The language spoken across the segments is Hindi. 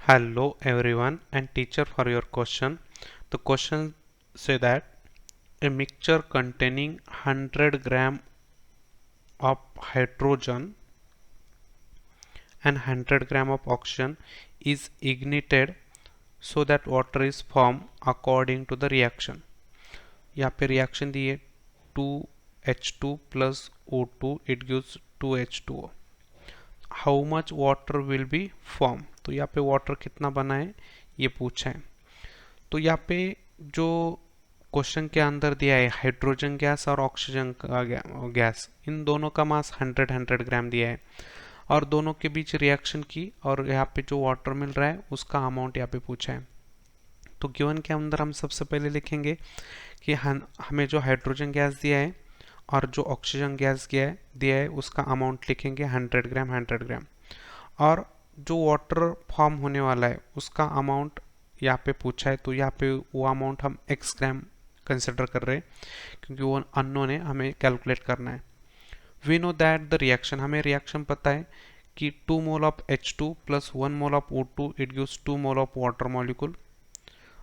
Hello everyone and teacher for your question. The question say that a mixture containing 100 gram of hydrogen and 100 gram of oxygen is ignited so that water is formed according to the reaction. यहाँ पे रिएक्शन दी है 2H2 plus O2 it gives 2H2O. How much water will be formed? तो यहाँ पे वाटर कितना बना है ये पूछा है। तो यहाँ पे जो क्वेश्चन के अंदर दिया है हाइड्रोजन गैस और ऑक्सीजन का गैस, इन दोनों का मास 100 ग्राम दिया है और दोनों के बीच रिएक्शन की और यहाँ पे जो वाटर मिल रहा है उसका अमाउंट यहाँ पे पूछा है। तो गिवन के अंदर हम सबसे पहले लिखेंगे कि हमें जो हाइड्रोजन गैस दिया है और जो ऑक्सीजन गैस दिया है उसका अमाउंट लिखेंगे 100 ग्राम और जो वाटर फॉर्म होने वाला है उसका अमाउंट यहाँ पे पूछा है। तो यहाँ पे वो अमाउंट हम x ग्राम कंसिडर कर रहे हैं क्योंकि वो अननोन है, हमें कैलकुलेट करना है। We know that the reaction, हमें रिएक्शन पता है कि 2 mole of H2 plus 1 mole of O2 it gives 2 mole of water molecule.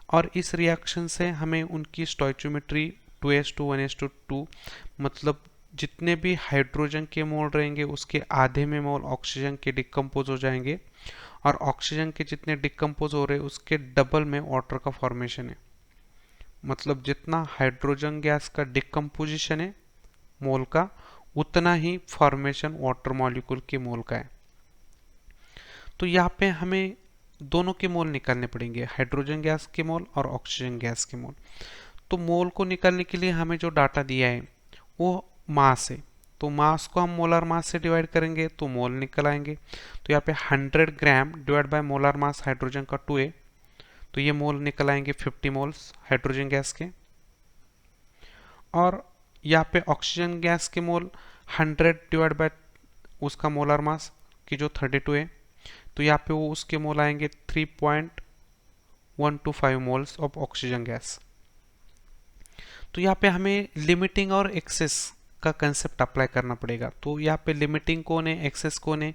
और इस रिएक्शन से हमें उनकी स्टोइचियोमेट्री 2s2 1s2 मतलब जितने भी हाइड्रोजन के मोल रहेंगे उसके आधे में मोल ऑक्सीजन के डिकम्पोज हो जाएंगे और ऑक्सीजन के जितने डिकम्पोज हो रहे हैं उसके डबल में वाटर का फॉर्मेशन है। मतलब जितना हाइड्रोजन गैस का डिकम्पोजिशन है मोल का उतना ही फॉर्मेशन वाटर मॉलिक्यूल के मोल का है। तो यहाँ पे हमें दोनों के मोल निकालने पड़ेंगे, हाइड्रोजन गैस के मोल और ऑक्सीजन गैस के मोल। तो मोल को निकालने के लिए हमें जो डाटा दिया है वो मास है, तो मास को हम मोलर मास से डिवाइड करेंगे तो मोल निकल आएंगे। तो यहाँ पे 100 gram divide by molar mass hydrogen का 2 है तो ये मोल निकल आएंगे 50 मोल्स हाइड्रोजन गैस के। और यहाँ पे ऑक्सीजन गैस के मोल 100 डिवाइड बाय उसका मोलर मास की जो 32 है तो यहाँ पे वो उसके मोल आएंगे 3.125 मोल्स ऑफ ऑक्सीजन गैस। तो यहाँ पे हमें लिमिटिंग और एक्सेस का कंसेप्ट अप्लाई करना पड़ेगा। तो यहाँ पे लिमिटिंग कौन है, एक्सेस कौन है,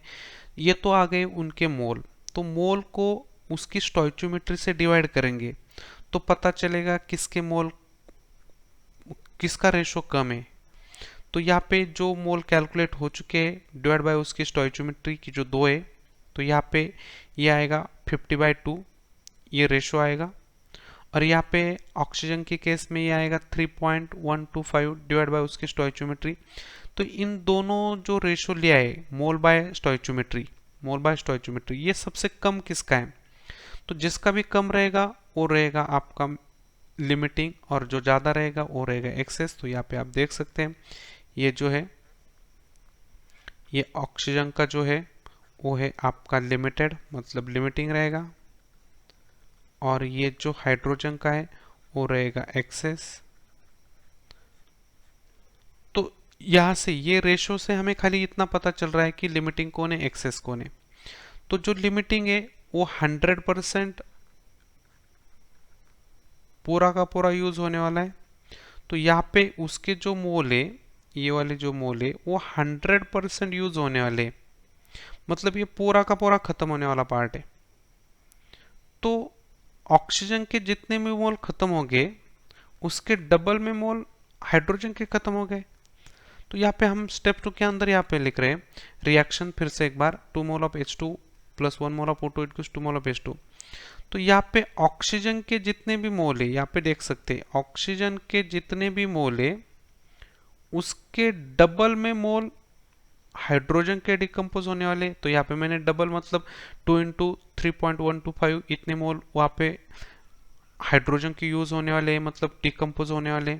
ये तो आ गए उनके मोल। तो मोल को उसकी स्टोइचियोमेट्री से डिवाइड करेंगे तो पता चलेगा किसके मोल किसका रेशो कम है। तो यहाँ पे जो मोल कैलकुलेट हो चुके हैं डिवाइड बाय उसकी स्टोइचियोमेट्री की जो 2 है तो यहाँ पे ये आएगा 50/2 ये रेशो आएगा। और यहाँ पे ऑक्सीजन के केस में ये आएगा 3.125 डिवाइड बाय उसकी स्टोइचियोमेट्री। तो इन दोनों जो रेशो लिया है मोल बाय स्टोइचियोमेट्री ये सबसे कम किसका है। तो जिसका भी कम रहेगा वो रहेगा आपका लिमिटिंग और जो ज़्यादा रहेगा वो रहेगा एक्सेस। तो यहाँ पे आप देख सकते हैं ये जो है ये ऑक्सीजन का जो है वो है आपका लिमिटेड मतलब लिमिटिंग रहेगा और ये जो हाइड्रोजन का है वो रहेगा एक्सेस। तो यहाँ से ये रेशो से हमें खाली इतना पता चल रहा है कि लिमिटिंग कौन है एक्सेस कौन है। तो जो लिमिटिंग है वो 100% पूरा का पूरा यूज होने वाला है। तो यहाँ पे उसके जो मोल है ये वाले जो मोल है वो 100% यूज होने वाले, मतलब ये पूरा का पूरा खत्म होने वाला पार्ट है। तो ऑक्सीजन के जितने भी मोल खत्म हो गए उसके डबल में मोल हाइड्रोजन के खत्म हो गए। तो यहाँ पे हम स्टेप 2 के अंदर यहाँ पे लिख रहे हैं रिएक्शन फिर से एक बार 2 mole of H2 plus 1 mole of O2 it gives 2 mole of H2। तो यहाँ पे ऑक्सीजन के जितने भी मोल है यहाँ पे देख सकते हैं ऑक्सीजन के जितने भी मोल है उसके डबल में मोल हाइड्रोजन के डिकम्पोज होने वाले। तो यहाँ पे मैंने डबल मतलब 2 इंटू 3.125 इतने मोल वहाँ पे हाइड्रोजन के यूज होने वाले मतलब डिकम्पोज होने वाले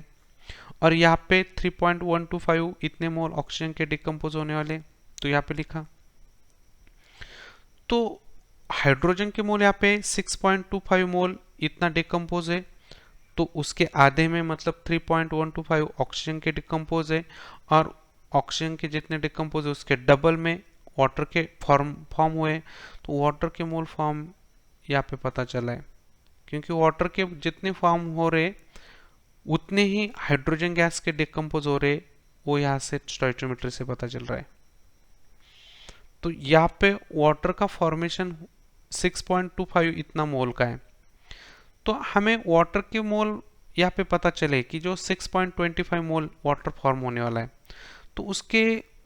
और यहाँ पे 3.125 इतने मोल ऑक्सीजन के डिकम्पोज होने वाले। तो यहाँ पे लिखा तो हाइड्रोजन के मोल यहाँ पे 6.25 मोल इतना डिकम्पोज है तो उसके आधे में मतलब 3.125 ऑक्सीजन के डिकम्पोज है और ऑक्सीजन के जितने डिकम्पोज है उसके डबल में वाटर के फॉर्म हुए। तो वाटर के मोल फॉर्म यहाँ पे पता चला है क्योंकि वाटर के जितने फॉर्म हो रहे उतने ही हाइड्रोजन गैस के डिकम्पोज हो रहे वो यहाँ से स्टोइचियोमेट्री से पता चल रहा है। तो यहाँ पे वाटर का फॉर्मेशन 6.25 इतना मोल का है। तो हमें वाटर के मोल यहाँ पे पता चले कि जो 6.25 मोल वाटर फॉर्म होने वाला है, तो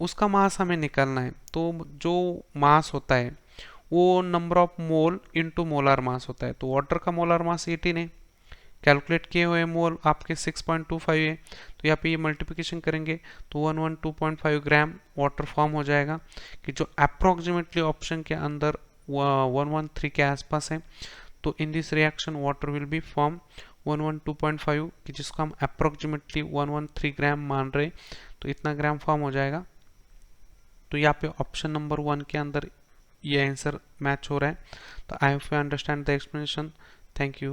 उसका मास हमें निकालना है। तो जो मास होता है वो number of mole into molar mass होता है। तो वाटर का मोलार मास 18 है, कैलकुलेट किए हुए मोल आपके 6.25 है, तो यहाँ पे ये मल्टीप्लिकेशन करेंगे तो 112.5 ग्राम वाटर फॉर्म हो जाएगा, कि जो अप्रोक्सीमेटली ऑप्शन के अंदर 113 के आसपास है। तो in this reaction water will be form 112.5, कि जिसको हम अप्रोक्सीमेटली 113 ग्राम मान रहे, तो इतना ग्राम फॉर्म हो जाएगा। तो यहाँ पे ऑप्शन नंबर 1 के अंदर ये आंसर मैच हो रहा है। तो I hope you understand the explanation. Thank you.